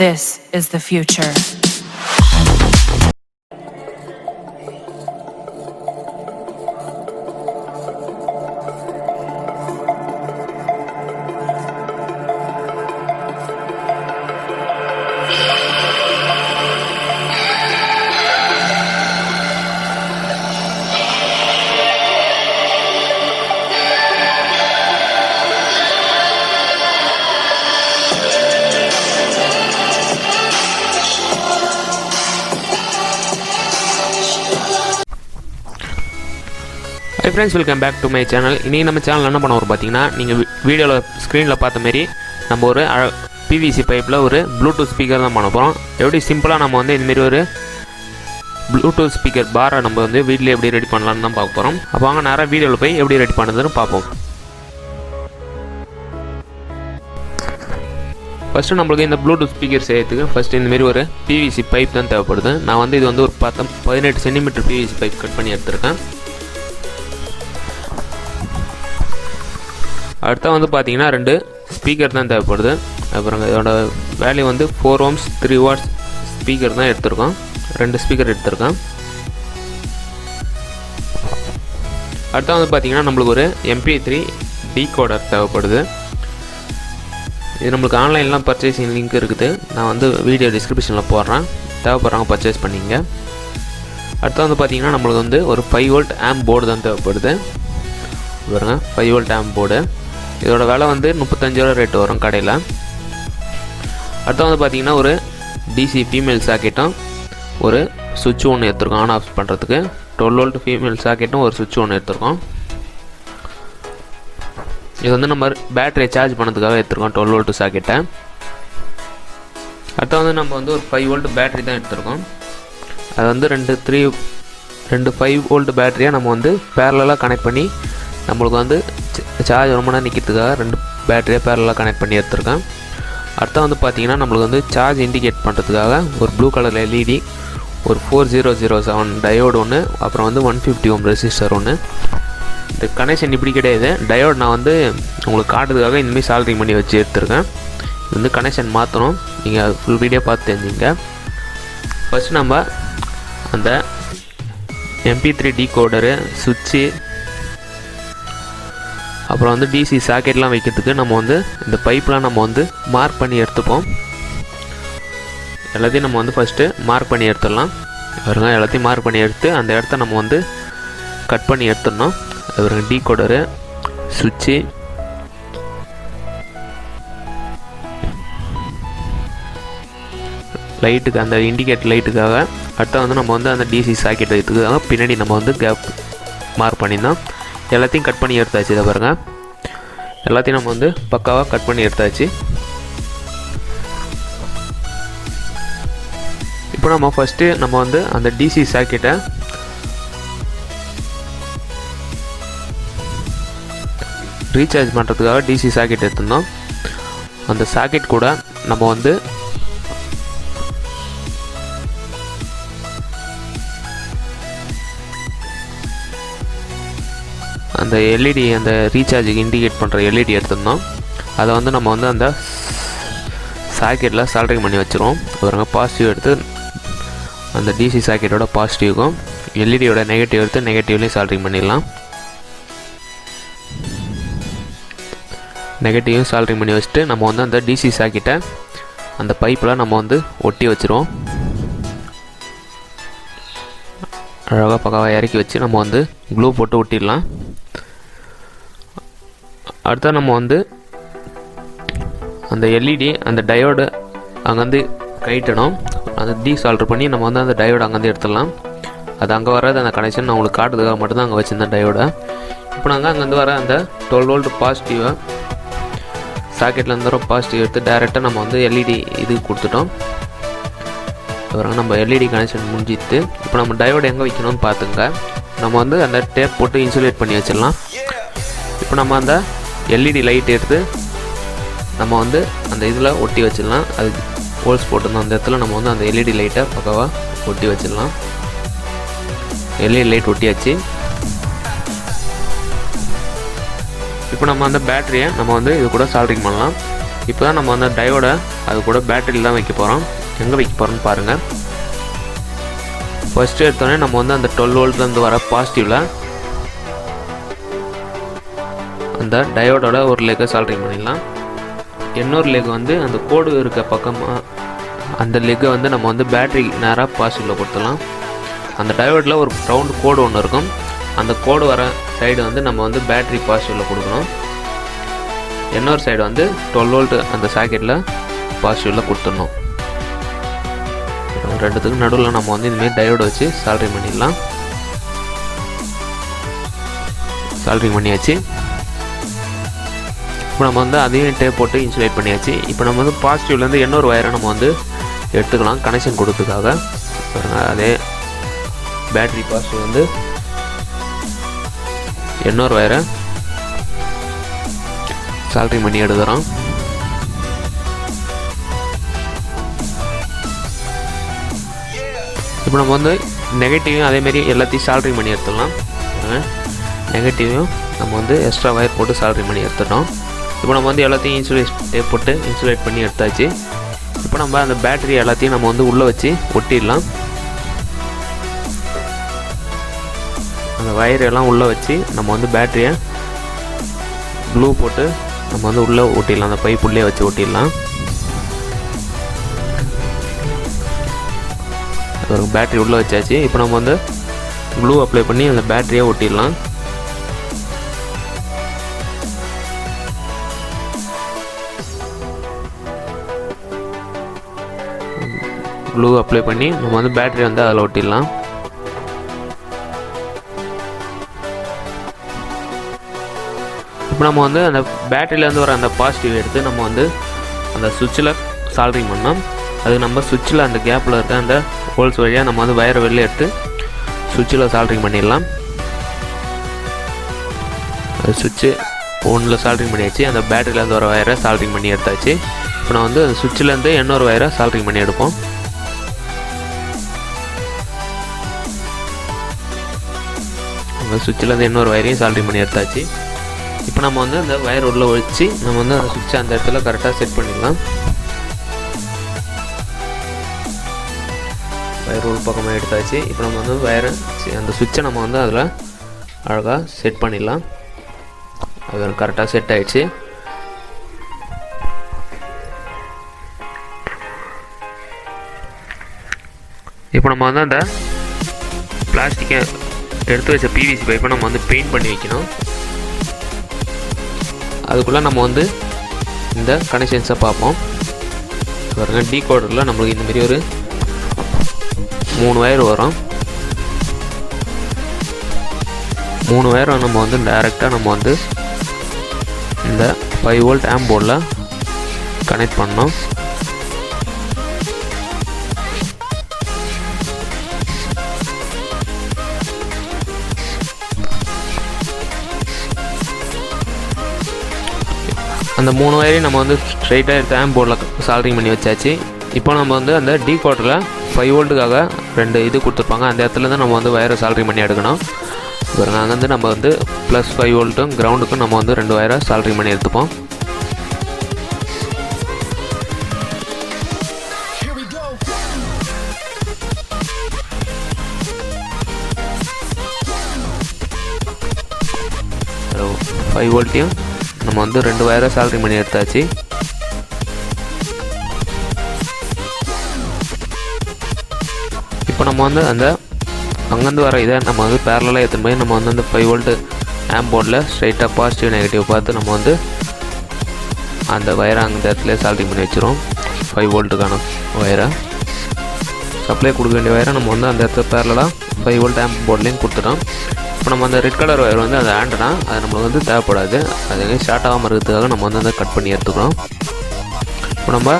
This is the future. Hi friends, welcome back to my channel. இன்னைக்கு நம்ம channel என்ன பண்ண போறோம் பாத்தீங்கன்னா, நீங்க வீடியோல ஸ்கிரீன்ல பார்த்த மாதிரி நம்ம ஒரு PVC பைப்ல ஒரு ப்ளூடூத் ஸ்பீக்கர் தான் பண்ண போறோம். எப்படி சிம்பிளா நம்ம வந்து இந்த மாதிரி ஒரு ப்ளூடூத் ஸ்பீக்கர் பாரை நம்ம வந்து வீட்லயே எப்படி ரெடி பண்ணலாம்னு தான் பார்க்க போறோம். அப்ப வாங்க நேரா வீடியோல போய் எப்படி ரெடி பண்ணுறதுன்னு பார்ப்போம். ஃபர்ஸ்ட் நம்மளுக்கு இந்த ப்ளூடூத் ஸ்பீக்கர் செய்யறதுக்கு ஃபர்ஸ்ட் இந்த மாதிரி ஒரு PVC பைப் தான் தேவைப்படுது. நான் வந்து இது வந்து ஒரு 18 சென்டிமீட்டர் PVC பைப் கட் பண்ணி எடுத்துருக்கேன். அடுத்து வந்து பார்த்தீங்கன்னா 2 ஸ்பீக்கர் தான் தேவைப்படுது. அப்புறம் இதோட வேல்யூ வந்து 4 ohms 3 watts ஸ்பீக்கர் தான் எடுத்திருக்கோம். 2 ஸ்பீக்கர் எடுத்திருக்கேன். அடுத்து வந்து பார்த்தீங்கன்னா நம்மளுக்கு ஒரு MP3 டீகோடர் தேவைப்படுது. இது நம்மளுக்கு ஆன்லைன்லாம் பர்ச்சேசிங் லிங்க் இருக்குது. நான் வந்து வீடியோ டிஸ்கிரிப்ஷனில் போடுறேன், தேவைப்படுறாங்க பர்ச்சேஸ் பண்ணிங்க. அடுத்து வந்து பார்த்தீங்கன்னா நம்மளுக்கு வந்து ஒரு 5 volt ஆம்ப் போர்டு தான் தேவைப்படுது. பாருங்க 5 volt ஆம்ப் போர்டு. இதோட விலை வந்து 35 ரூபா ரேட் வரும் கடையில். அடுத்து வந்து பார்த்தீங்கன்னா ஒரு DC ஃபீமேல் சாக்கெட்டும் ஒரு சுவிட்ச் ஒன்று எடுத்துருக்கோம் ஆன் ஆஃப் பண்ணுறதுக்கு. 12 volt ஃபீமேல் சாக்கெட்டும் ஒரு சுவிட்ச் ஒன்று எடுத்துருக்கோம். இது வந்து நம்ம பேட்டரியை சார்ஜ் பண்ணதுக்காக எடுத்துருக்கோம் 12 volt சாக்கெட்டை. அடுத்து வந்து நம்ம வந்து ஒரு 5 volt பேட்டரி தான் எடுத்துருக்கோம். அது வந்து ரெண்டு 5 volt பேட்டரியாக நம்ம வந்து பேரலாக கனெக்ட் பண்ணி நம்மளுக்கு வந்து சார்ஜ் ரொம்ப நேரம் நிற்கிறதுக்காக 2 பேட்டரியாக பேரலாக கனெக்ட் பண்ணி எடுத்துருக்கேன். அடுத்து வந்து பார்த்திங்கன்னா நம்மளுக்கு வந்து சார்ஜ் இண்டிகேட் பண்ணுறதுக்காக ஒரு ப்ளூ கலர் LED, ஒரு 4007 டயோடு ஒன்று, அப்புறம் வந்து 150 ohm ரெசிஸ்டர் ஒன்று. இந்த கனெக்ஷன் இப்படி கிடையாது, டயோடு நான் வந்து உங்களுக்கு காட்டுறதுக்காக இந்தமாதிரி சால்ட்ரிங் பண்ணி வச்சு எடுத்துருக்கேன். இது வந்து கனெக்ஷன் மாற்றணும், நீங்கள் ஃபுல் வீடியோ பார்த்து தெரிஞ்சுங்க. ஃபஸ்ட்டு நம்ம அந்த MP3 டீகோடரு, சுவிட்சு, அப்புறம் வந்து DC சாக்கெட்லாம் வைக்கிறதுக்கு நம்ம வந்து இந்த பைப்லாம் நம்ம வந்து மார்க் பண்ணி எடுத்துப்போம். எல்லாத்தையும் நம்ம வந்து ஃபஸ்ட்டு மார்க் பண்ணி எடுத்துடலாம். பாருங்க எல்லாத்தையும் மார்க் பண்ணி எடுத்து அந்த இடத்த நம்ம வந்து கட் பண்ணி எடுத்துடணும். அப்புறம் டீகோடரு, சுவிட்சு, லைட்டுக்கு அந்த இண்டிகேட் லைட்டுக்காக. அடுத்த வந்து நம்ம வந்து அந்த DC சாக்கெட் வைக்கிறதுக்காக பின்னாடி நம்ம வந்து கேப் மார்க் பண்ணியிருந்தோம். எல்லாத்தையும் கட் பண்ணி எடுத்தாச்சு. இதை பாருங்கள், எல்லாத்தையும் நம்ம வந்து பக்காவாக கட் பண்ணி எடுத்தாச்சு. இப்போ நம்ம ஃபஸ்ட்டு நம்ம வந்து அந்த DC சாக்கெட்டை ரீசார்ஜ் பண்ணுறதுக்காக DC சாக்கெட் எடுத்துருந்தோம். அந்த சாக்கெட் கூட நம்ம வந்து அந்த LED, அந்த ரீசார்ஜுக்கு இண்டிகேட் பண்ணுற LED எடுத்துருந்தோம். அதை வந்து நம்ம வந்து அந்த சாக்கெட்டில் சால்ட்ரிங் பண்ணி வச்சுருவோம். அப்புறம் பாசிட்டிவ் எடுத்து அந்த DC சாக்கெட்டோட பாசிட்டிவ்க்கும் LEDயோட நெகட்டிவ் எடுத்து நெகட்டிவ்லேயும் சால்ட்ரிங் பண்ணிடலாம். நெகட்டிவும் சால்ட்ரிங் பண்ணி வச்சுட்டு நம்ம வந்து அந்த DC சாக்கெட்டை அந்த பைப்பில் நம்ம வந்து ஒட்டி வச்சுருவோம். அழகாக பக்காவாக இறக்கி வச்சு நம்ம வந்து க்ளூ போட்டு ஒட்டிடலாம். அடுத்த நம்ம வந்து அந்த LED, அந்த டயோடு அங்கேருந்து கைட்டணும். அந்த டீசால்ட்ரு பண்ணி நம்ம வந்து அந்த டயோடு அங்கேருந்து எடுத்துடலாம். அது அங்கே வராது, அந்த கனெக்ஷன் நான் உங்களுக்கு காட்டுறதுக்காக மட்டும்தான் அங்கே வச்சுருந்தேன் டயோடை. இப்போ நாங்கள் அங்கேருந்து வர அந்த 12 volt பாசிட்டிவை சாக்கெட்லேருந்து வர பாசிட்டிவ் எடுத்து டைரெக்டாக நம்ம வந்து LED இது கொடுத்துட்டோம். அப்புறம் நம்ம LED கனெக்ஷன் முடிஞ்சிட்டு இப்போ நம்ம டயோடு எங்கே வைக்கணும்னு பார்த்துங்க. நம்ம வந்து அந்த டேப் போட்டு இன்சுலேட் பண்ணி வச்சிடலாம். இப்போ நம்ம அந்த LED லைட் எடுத்து நம்ம வந்து அந்த இதில் ஒட்டி வச்சிடலாம். அது ஹோல்ஸ் போட்டிருந்தோம் அந்த இடத்துல நம்ம வந்து அந்த LED லைட்டை பக்காவாக ஒட்டி வச்சிடலாம். LED லைட் ஒட்டியாச்சு. இப்போ நம்ம அந்த பேட்டரியை நம்ம வந்து இது கூட சால்ட்ரிங் பண்ணலாம். இப்போ தான் நம்ம வந்து டயோட அது கூட பேட்டரியில் தான் வைக்க போகிறோம். எங்கே வைக்க போகிறோம்னு பாருங்கள். ஃபஸ்ட்டு எடுத்தோடனே நம்ம வந்து அந்த 12 வோல்ட்லேருந்து வர பாசிட்டிவில் அந்த டயோடோட ஒரு லெக்கை சால்ட்ரிங் பண்ணிடலாம். இன்னொரு லெக் வந்து அந்த கோடு இருக்க பக்கமாக அந்த லெக்கை வந்து நம்ம வந்து பேட்டரி நேராக பாசிட்டிவில் கொடுத்துடலாம். அந்த டயோடில் ஒரு ரவுண்டு கோடு ஒன்று இருக்கும். அந்த கோடு வர சைடு வந்து நம்ம வந்து பேட்டரி பாசிட்டிவில் கொடுக்கணும். இன்னொரு சைடு வந்து 12 வோல்ட் அந்த சாக்கெட்டில் பாசிட்டிவில் கொடுத்துடணும். ரெண்டுத்துக்கும் நடுவில் நம்ம வந்து இதுமாரி டயோடு வச்சு சால்ட்ரிங் பண்ணிடலாம். சால்ட்ரிங் பண்ணியாச்சு. இப்போ நம்ம வந்து அதையும் டேப் போட்டு இன்சுலேட் பண்ணியாச்சு. இப்போ நம்ம வந்து பாசிட்டிவ்லேருந்து இன்னொரு வயரை நம்ம வந்து எடுத்துக்கலாம் கனெக்ஷன் கொடுத்ததுக்காக. அதே பேட்டரி பாசிட்டிவ் வந்து இன்னொரு வயரை சால்ட்ரிங் பண்ணி எடுக்கிறோம். இப்போ நம்ம வந்து நெகட்டிவையும் அதேமாரி எல்லாத்தையும் சால்ட்ரிங் பண்ணி எடுத்துடலாம். நெகட்டிவையும் நம்ம வந்து எக்ஸ்ட்ரா வயர் போட்டு சால்ட்ரிங் பண்ணி எடுத்துட்டோம். இப்போ நம்ம வந்து எல்லாத்தையும் இன்சுலேட் போட்டு இன்சுலேட் பண்ணி எடுத்தாச்சு. இப்போ நம்ம அந்த பேட்டரி எல்லாத்தையும் நம்ம வந்து உள்ளே வச்சு ஒட்டிடலாம். அந்த வயர் எல்லாம் உள்ளே வச்சு நம்ம வந்து பேட்டரியை க்ளூ போட்டு நம்ம வந்து உள்ளே ஒட்டிடலாம். அந்த பைப் உள்ளே வச்சு ஒட்டிடலாம். ஒரு பேட்டரி உள்ளே வச்சாச்சு. இப்போ நம்ம வந்து க்ளூ அப்ளை பண்ணி அந்த பேட்டரியை ஒட்டிடலாம். க்ளூ அப்ளை பண்ணி நம்ம வந்து பேட்டரி வந்து அதில் ஒட்டிடலாம். இப்போ நம்ம வந்து அந்த பேட்டரியிலேருந்து வர அந்த பாசிட்டிவ் எடுத்து நம்ம வந்து அந்த சுவிட்சில் சால்ட்ரிங் பண்ணோம். அது நம்ம சுவிட்சில் அந்த கேப்பில் இருக்க அந்த ஹோல்ஸ் வழியாக நம்ம வந்து வயரை வெளியே எடுத்து சுவிட்சில் சால்ட்ரிங் பண்ணிடலாம். அது சுவிட்சு ஒன்றில் சால்ட்ரிங் பண்ணியாச்சு. அந்த பேட்டரியிலேருந்து வர வயரை சால்ட்ரிங் பண்ணி எடுத்தாச்சு. இப்போ நான் வந்து அந்த சுவிட்சிலேருந்து இன்னொரு வயரை சால்ட்ரிங் பண்ணி எடுப்போம். அந்த சுவிட்சிலேருந்து இன்னொரு வயரையும் சால்ட்ரிங் பண்ணி எடுத்தாச்சு. இப்போ நம்ம வந்து அந்த வயர் உள்ளே வச்சு நம்ம வந்து அந்த சுவிட்சை அந்த இடத்துல கரெக்டாக செட் பண்ணிடலாம். வயர் உள் பக்கமாக எடுத்தாச்சு. இப்போ நம்ம வந்து வயரை அந்த சுவிட்சை நம்ம வந்து அதில் அழகாக செட் பண்ணிடலாம். அது கரெக்டாக செட் ஆகிடுச்சு. இப்போ நம்ம வந்து அந்த பிளாஸ்டிக்கை எடுத்து வச்ச பிவிசி பைப்பை நம்ம வந்து பெயிண்ட் பண்ணி வைக்கணும். அதுக்குள்ளே நம்ம வந்து இந்த கனெக்ஷன்ஸை பார்ப்போம். பாருங்கள், டீகோடரில் நம்மளுக்கு இந்தமாரி ஒரு 3 வயர் வரும். 3 வயரை நம்ம வந்து டைரெக்டாக நம்ம வந்து இந்த 5 வோல்ட் ஆம்ப் போர்டில் கனெக்ட் பண்ணோம். அந்த 3 வயரையும் நம்ம வந்து ஸ்ட்ரைட்டாக எடுத்து ஆம்ப் போர்டில் சால்ட்ரிங் பண்ணி வச்சாச்சு. இப்போ நம்ம வந்து அந்த டீகோடரில் 5 வோல்ட்டுக்காக 2 இது கொடுத்துருப்பாங்க. அந்த இடத்துல தான் நம்ம வந்து வயரை சால்ட்ரிங் பண்ணி எடுக்கணும். பாருங்க, அங்கேருந்து நம்ம வந்து +5 வோல்ட்டும் கிரவுண்டுக்கும் நம்ம வந்து 2 வயரை சால்ட்ரிங் பண்ணி எடுத்துப்போம். ஸோ 5 வோல்ட்டையும் நம்ம வந்து 2 வயரை சால்ட்ரிங் பண்ணி எடுத்தாச்சு. இப்போ நம்ம வந்து அந்த அங்கேருந்து வர இதை நம்ம வந்து பேரலாக எடுத்துன்னு போய் நம்ம வந்து அந்த 5 வோல்ட்டு ஆம்ப் போர்டில் ஸ்ட்ரைட்டாக பாசிட்டிவ் நெகட்டிவ் பார்த்து நம்ம வந்து அந்த வயரை அந்த இடத்துல சால்ட்ரிங் பண்ணி வச்சுருவோம். 5 வோல்ட்டுக்கான வயரை சப்ளை கொடுக்க வேண்டிய வயரை நம்ம வந்து அந்த இடத்துல பேரலாக 5 வோல்ட் ஆம்ப் போர்ட்லேயும் கொடுத்துட்டோம். இப்போ நம்ம அந்த ரெட் கலர் வயர் வந்து அந்த ஆண்டனா அது நம்மளுக்கு வந்து தேவைப்படாது. அது ஷார்ட் ஆகாமல் இருக்கிறதுக்காக நம்ம வந்து அதை கட் பண்ணி எடுத்துக்கிறோம். இப்போ நம்ம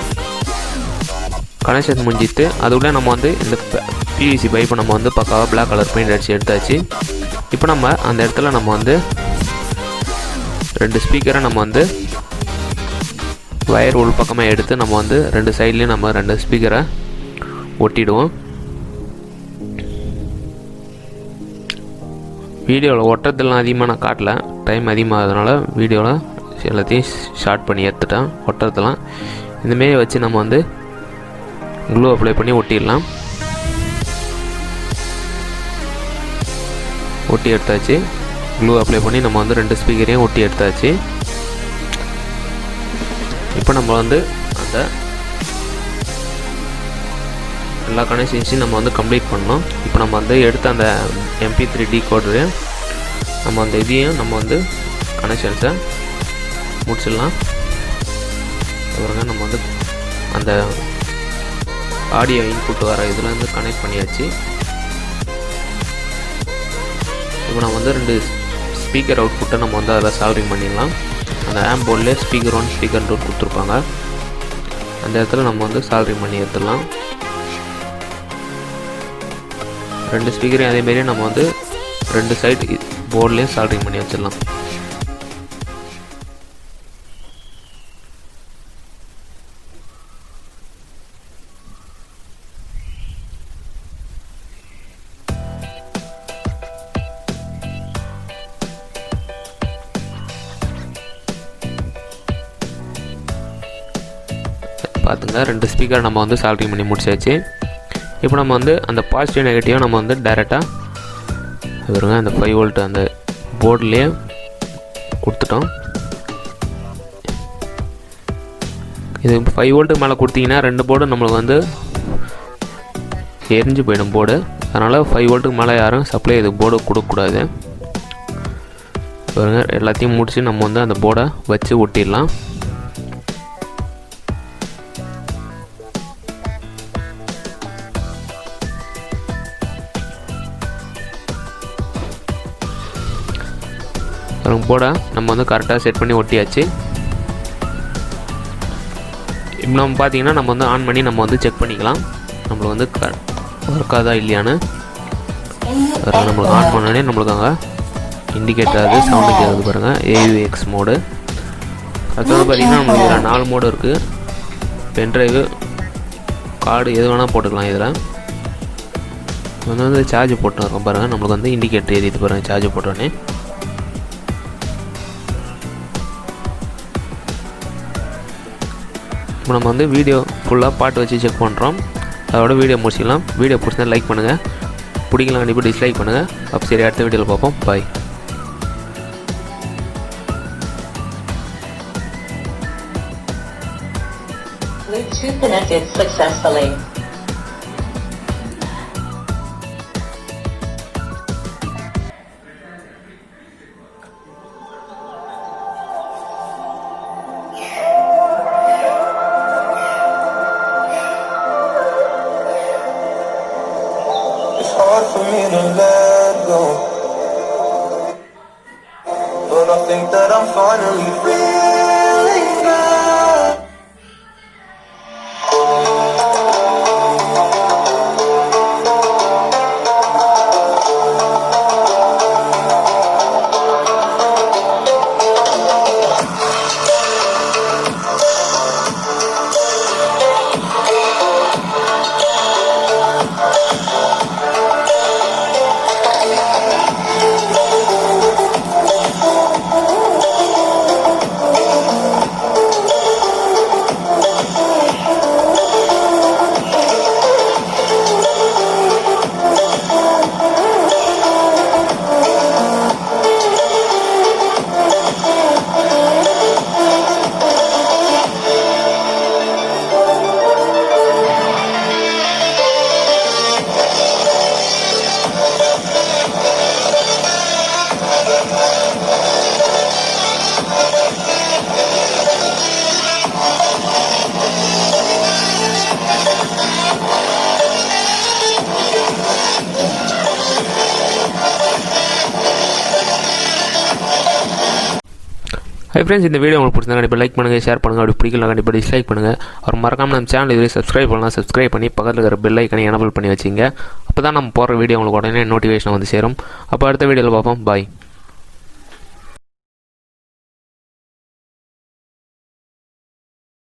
கனெக்ஷன் முடிஞ்சிட்டு அதுக்குள்ளே நம்ம வந்து இந்த பிவிசி பைப்பை நம்ம வந்து பக்காவாக பிளாக் கலர் பெயிண்ட் அடித்து எடுத்தாச்சு. இப்போ நம்ம அந்த இடத்துல நம்ம வந்து 2 ஸ்பீக்கரை நம்ம வந்து வயர் உள் பக்கமாக எடுத்து நம்ம வந்து 2 சைட்லேயும் நம்ம 2 ஸ்பீக்கரை ஒட்டிடுவோம். வீடியோவில் ஒட்டுறதுலாம் அதிகமாக நான் காட்டல, டைம் அதிகமாகிறதுனால வீடியோவில் எல்லாத்தையும் ஷார்ட் பண்ணி எடுத்துட்டேன். ஒட்டுறதெல்லாம் இந்தமாரி வச்சு நம்ம வந்து க்ளூ அப்ளை பண்ணி ஒட்டிடலாம். ஒட்டி எடுத்தாச்சு. க்ளூ அப்ளை பண்ணி நம்ம வந்து 2 ஸ்பீக்கரையும் ஒட்டி எடுத்தாச்சு. இப்போ நம்ம வந்து அந்த எல்லா கனெக்ஷன்ஸையும் நம்ம வந்து கம்ப்ளீட் பண்ணோம். இப்போ நம்ம வந்து எடுத்த அந்த MP3 டிகோடரு நம்ம அந்த இதையும் நம்ம வந்து கனெக்ஷன்ஸை முடிச்சிடலாம். அப்புறங்க நம்ம வந்து அந்த ஆடியோ இன்புட் வர இதில் வந்து கனெக்ட் பண்ணியாச்சு. இப்போ நம்ம வந்து 2 ஸ்பீக்கர் அவுட்புட்டை நம்ம வந்து அதில் சால்ரிங் பண்ணிடலாம். அந்த ஆம்ப் போர்ட்லேயே ஸ்பீக்கர் 1 ஸ்பீக்கர் 2 கொடுத்துருப்பாங்க. அந்த இடத்துல நம்ம வந்து சால்ரிங் பண்ணி எடுத்துடலாம். 2 ஸ்பீக்கரையும் அதேமாரி நம்ம வந்து 2 சைடு போர்ட்லேயும் சால்ரிங் பண்ணி வச்சிடலாம். பார்த்துங்க 2 ஸ்பீக்கர் நம்ம வந்து சால்ரிங் பண்ணி முடிச்சாச்சு. இப்போ நம்ம வந்து அந்த பாசிட்டிவ் நெகட்டிவாக நம்ம வந்து டைரெக்டாக வருங்க அந்த 5 வோல்ட் அந்த போர்ட்லேயே கொடுத்துட்டோம். இது 5 வோல்ட்டுக்கு மேலே கொடுத்தீங்கன்னா 2 போர்டு நம்மளுக்கு வந்து எரிஞ்சு போயிடும் போர்டு. அதனால் 5 வோல்ட்டுக்கு மேலே யாரும் சப்ளை இது போர்டு கொடுக்கக்கூடாது. பாருங்க எல்லாத்தையும் முடித்து நம்ம வந்து அந்த போர்டை வச்சு ஒட்டிடலாம். போர்டை நம்ம வந்து கரெக்டாக செட் பண்ணி ஒட்டியாச்சு. இப்போ நம்ம பார்த்தீங்கன்னா நம்ம வந்து ஆன் பண்ணி நம்ம வந்து செக் பண்ணிக்கலாம் நம்மளுக்கு வந்து ஒர்க் ஆகுதா இல்லையான்னு. நம்மளுக்கு ஆன் பண்ணோடனே நம்மளுக்கு அங்கே இண்டிகேட்டர் ஆகுது, சவுண்டு கேட்குது பாருங்கள். AUX mode. அடுத்தது பார்த்திங்கன்னா நம்மளுக்கு இதில் 4 மோடு இருக்குது. பென்ட்ரைவு, கார்டு எது வேணால் போட்டுக்கலாம். இதில் வந்து சார்ஜ் போட்டு இருக்கோம் பாருங்கள். நம்மளுக்கு வந்து இண்டிகேட்டர் எரியுது பாருங்கள் சார்ஜ் போட்டோடனே. இப்போ நம்ம வந்து வீடியோ ஃபுல்லாக பாட்டு வச்சு செக் பண்ணுறோம். அதோட வீடியோ முடிச்சிக்கலாம். வீடியோ பிடிச்சா லைக் பண்ணுங்கள், பிடிக்கலாம் கண்டிப்பாக டிஸ்லைக் பண்ணுங்கள். அப்போ சரி, அடுத்த வீடியோவில் பார்ப்போம். பாய். Bluetooth connected successfully. It's hard for me to let go, but I think that I'm finally feeling bad. Hi friends, இந்த வீடியோ உங்களுக்கு பிடிச்சா கண்டிப்பாக லைக் பண்ணுங்கள், ஷேர் பண்ணுங்கள். அப்படி பிடிக்கல கண்டிப்பாக டிஸ்லைக் பண்ணுங்கள். அவர் மறக்காமல் நம்ம சேனல் இதுவரை சப்ஸ்கிரைப் பண்ணலாம். சப்ஸ்கிரைப் பண்ணி பக்கத்தில் இருக்கிற பெல் ஐக்கனை எனபிள் பண்ணி வச்சிங்க. அப்போ தான் நம்ம போகிற வீடியோ உங்களுக்கு உடனே நோட்டிஃபிகேஷன் வந்து சேரும். அப்போ அடுத்த வீடியோவில் பார்ப்போம். பாய்.